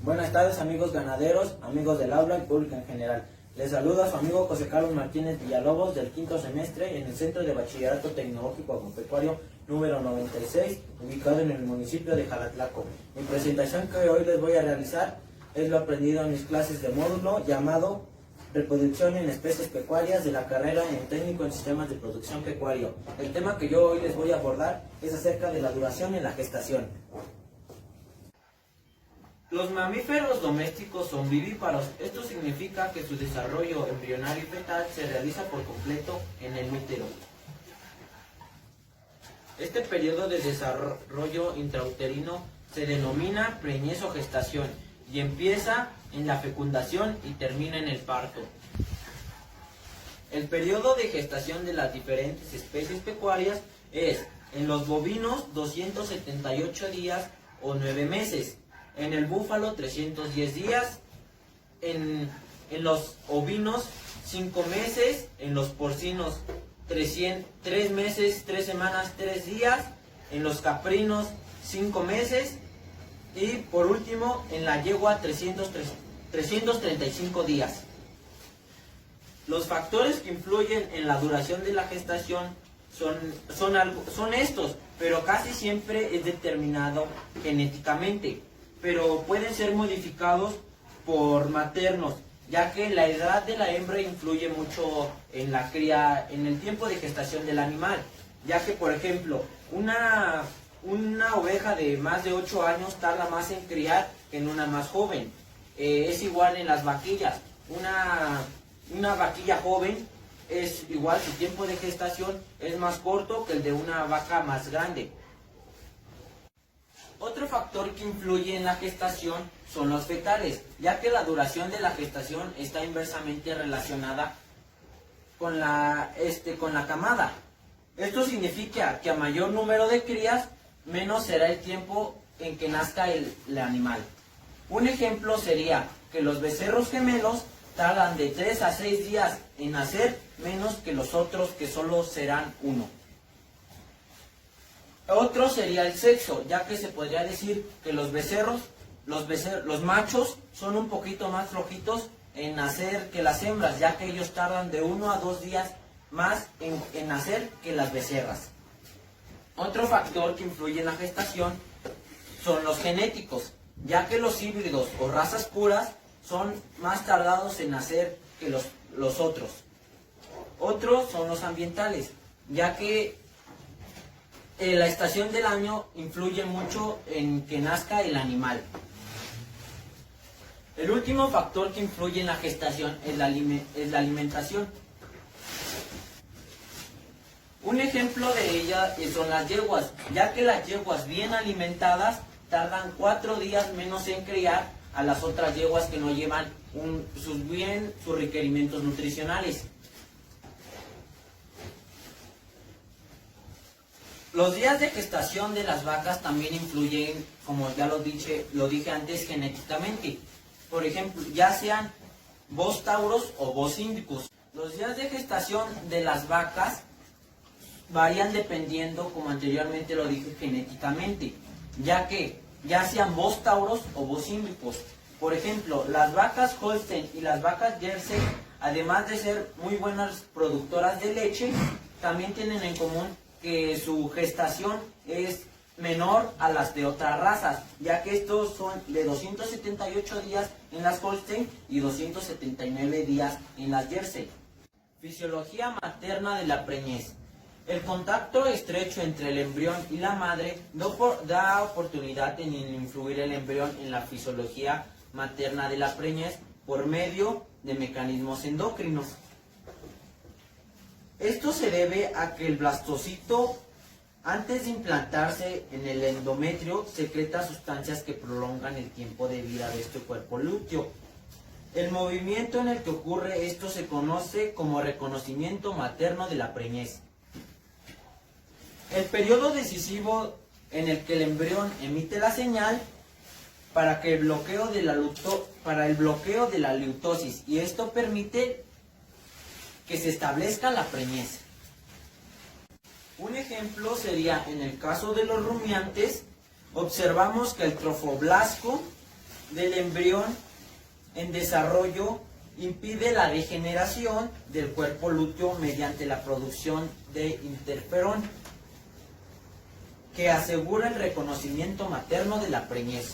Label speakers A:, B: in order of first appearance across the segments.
A: Buenas tardes, amigos ganaderos, amigos del aula y público en general. Les saluda su amigo José Carlos Martínez Villalobos del quinto semestre en el Centro de Bachillerato Tecnológico Agropecuario número 96, ubicado en el municipio de Jalatlaco. Mi presentación que hoy les voy a realizar es lo aprendido en mis clases de módulo llamado Reproducción en especies pecuarias de la carrera en técnico en sistemas de producción pecuario. El tema que yo hoy les voy a abordar es acerca de la duración en la gestación. Los mamíferos domésticos son vivíparos. Esto significa que su desarrollo embrionario y fetal se realiza por completo en el útero. Este periodo de desarrollo intrauterino se denomina preñez o gestación y empieza en la fecundación y termina en el parto. El periodo de gestación de las diferentes especies pecuarias es en los bovinos 278 días o 9 meses, en el búfalo 310 días, en los ovinos 5 meses, en los porcinos 3 meses, 3 semanas, 3 días, en los caprinos 5 meses y por último en la yegua 335 días. Los factores que influyen en la duración de la gestación son estos, pero casi siempre es determinado genéticamente, pero pueden ser modificados por maternos, ya que la edad de la hembra influye mucho en la cría, en el tiempo de gestación del animal, ya que por ejemplo una oveja de más de 8 años tarda más en criar que en una más joven. Es igual en las vaquillas. Una vaquilla joven es igual, su tiempo de gestación es más corto que el de una vaca más grande. Otro factor que influye en la gestación son los fetales, ya que la duración de la gestación está inversamente relacionada con la camada. Esto significa que a mayor número de crías, menos será el tiempo en que nazca el animal. Un ejemplo sería que los becerros gemelos tardan de 3 a 6 días en nacer, menos que los otros que solo serán 1. Otro sería el sexo, ya que se podría decir que los machos son un poquito más flojitos en nacer que las hembras, ya que ellos tardan de 1 a 2 días más en nacer que las becerras. Otro factor que influye en la gestación son los genéticos, ya que los híbridos o razas puras son más tardados en nacer que los otros. Otros son los ambientales, ya que la estación del año influye mucho en que nazca el animal. El último factor que influye en la gestación es la alimentación. Un ejemplo de ella son las yeguas, ya que las yeguas bien alimentadas tardan 4 días menos en criar a las otras yeguas que no llevan sus requerimientos nutricionales. Los días de gestación de las vacas también influyen, como ya lo dije antes, genéticamente. Por ejemplo, ya sean bos tauros o bos indicus. Los días de gestación de las vacas varían dependiendo, como anteriormente lo dije, genéticamente, ya que ya sean bos tauros o bos indicus. Por ejemplo, las vacas Holstein y las vacas Jersey, además de ser muy buenas productoras de leche, también tienen en común que su gestación es menor a las de otras razas, ya que estos son de 278 días en las Holstein y 279 días en las Jersey. Fisiología materna de la preñez. El contacto estrecho entre el embrión y la madre da oportunidad en influir el embrión en la fisiología materna de la preñez por medio de mecanismos endocrinos. Esto se debe a que el blastocito, antes de implantarse en el endometrio, secreta sustancias que prolongan el tiempo de vida de este cuerpo lúteo. El movimiento en el que ocurre esto se conoce como reconocimiento materno de la preñez. El periodo decisivo en el que el embrión emite la señal para el bloqueo de la leutosis, y esto permite que se establezca la preñez. Un ejemplo sería en el caso de los rumiantes, observamos que el trofoblasco del embrión en desarrollo impide la degeneración del cuerpo lúteo mediante la producción de interferón, que asegura el reconocimiento materno de la preñez.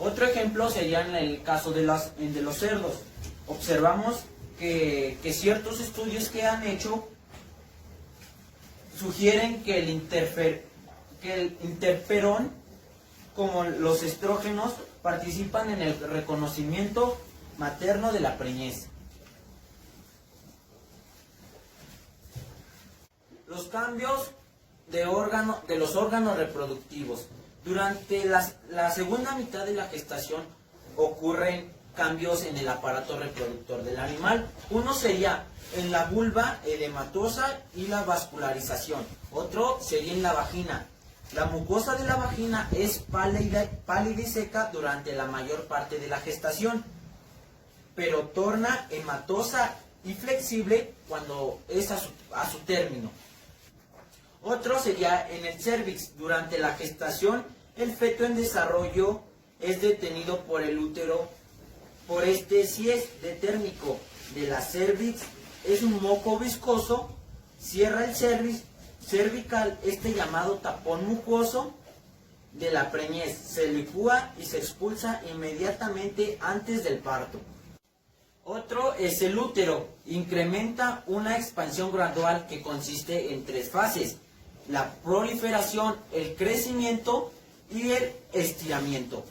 A: Otro ejemplo sería en el caso de los cerdos. Observamos que ciertos estudios que han hecho sugieren que el interferón, como los estrógenos, participan en el reconocimiento materno de la preñez. Los cambios de los órganos reproductivos. Durante la segunda mitad de la gestación ocurren cambios en el aparato reproductor del animal. Uno sería en la vulva edematosa y la vascularización. Otro sería en la vagina. La mucosa de la vagina es pálida y seca durante la mayor parte de la gestación, pero torna hematosa y flexible cuando es a su término. Otro sería en el cérvix. Durante la gestación, el feto en desarrollo es detenido por el útero. Por este cierre térmico de la cérvix es un moco viscoso, cierra el cérvix cervical, este llamado tapón mucoso de la preñez, se licúa y se expulsa inmediatamente antes del parto. Otro es el útero, incrementa una expansión gradual que consiste en 3 fases: la proliferación, el crecimiento y el estiramiento.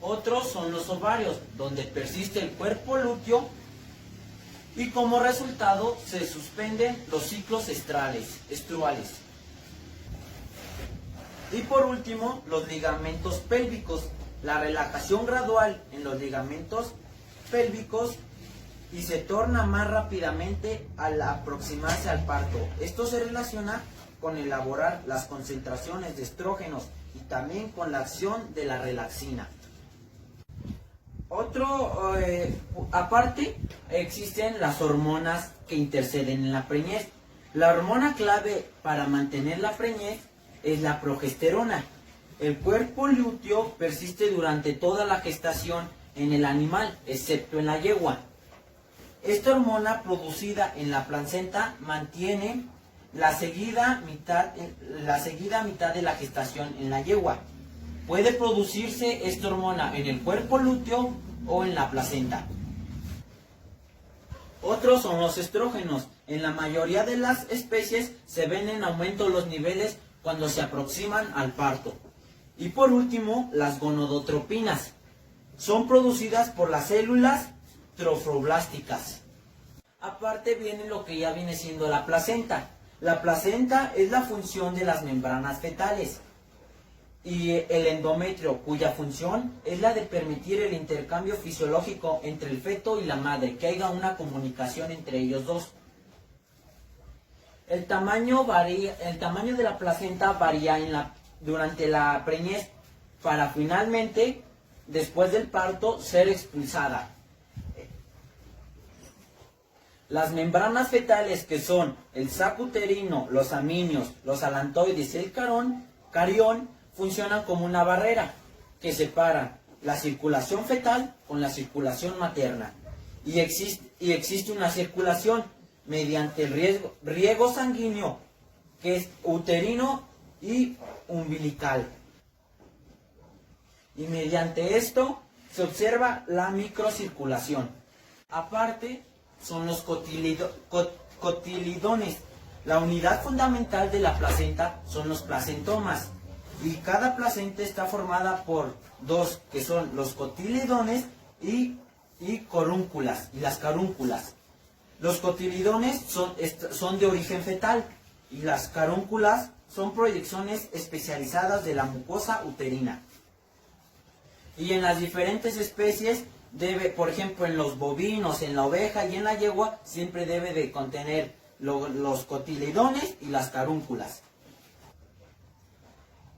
A: Otros son los ovarios, donde persiste el cuerpo lúteo y como resultado se suspenden los ciclos estruales. Y por último, los ligamentos pélvicos, la relajación gradual en los ligamentos pélvicos y se torna más rápidamente al aproximarse al parto. Esto se relaciona con elaborar las concentraciones de estrógenos y también con la acción de la relaxina. Aparte, existen las hormonas que interceden en la preñez. La hormona clave para mantener la preñez es la progesterona. El cuerpo lúteo persiste durante toda la gestación en el animal, excepto en la yegua. Esta hormona producida en la placenta mantiene la seguida mitad de la gestación en la yegua. Puede producirse esta hormona en el cuerpo lúteo o en la placenta. Otros son los estrógenos. En la mayoría de las especies se ven en aumento los niveles cuando se aproximan al parto. Y por último, las gonadotropinas. Son producidas por las células trofoblásticas. Aparte viene lo que ya viene siendo la placenta. La placenta es la función de las membranas fetales y el endometrio, cuya función es la de permitir el intercambio fisiológico entre el feto y la madre, que haya una comunicación entre ellos dos. El tamaño de la placenta varía durante la preñez para finalmente, después del parto, ser expulsada. Las membranas fetales, que son el saco uterino, los amnios, los alantoides y el carión, funcionan como una barrera que separa la circulación fetal con la circulación materna. Y existe una circulación mediante el riego sanguíneo, que es uterino y umbilical. Y mediante esto se observa la microcirculación. Aparte, son los cotiledones. La unidad fundamental de la placenta son los placentomas. Y cada placenta está formada por 2, que son los cotiledones y carúnculas, y las carúnculas. Los cotiledones son de origen fetal y las carúnculas son proyecciones especializadas de la mucosa uterina. Y en las diferentes especies por ejemplo, en los bovinos, en la oveja y en la yegua, siempre debe de contener los cotiledones y las carúnculas.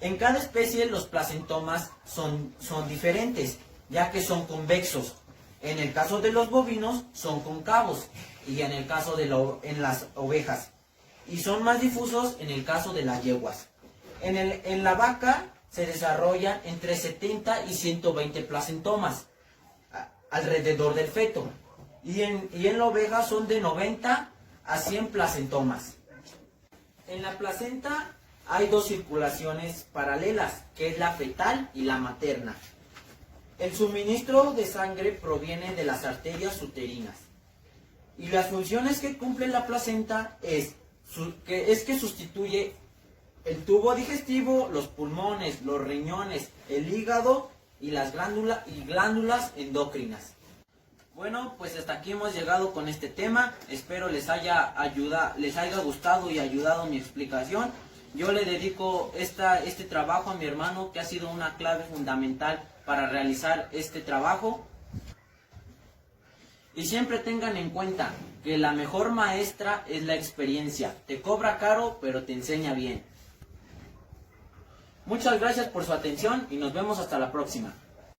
A: En cada especie los placentomas son diferentes, ya que son convexos. En el caso de los bovinos son cóncavos y en el caso en las ovejas. Y son más difusos en el caso de las yeguas. En la vaca se desarrollan entre 70 y 120 placentomas alrededor del feto. Y en la oveja son de 90 a 100 placentomas. En la placenta hay dos circulaciones paralelas, que es la fetal y la materna. El suministro de sangre proviene de las arterias uterinas. Y las funciones que cumple la placenta es que sustituye el tubo digestivo, los pulmones, los riñones, el hígado y las glándulas endocrinas. Bueno, pues hasta aquí hemos llegado con este tema. Espero les haya gustado y ayudado mi explicación. Yo le dedico este trabajo a mi hermano, que ha sido una clave fundamental para realizar este trabajo. Y siempre tengan en cuenta que la mejor maestra es la experiencia. Te cobra caro, pero te enseña bien. Muchas gracias por su atención y nos vemos hasta la próxima.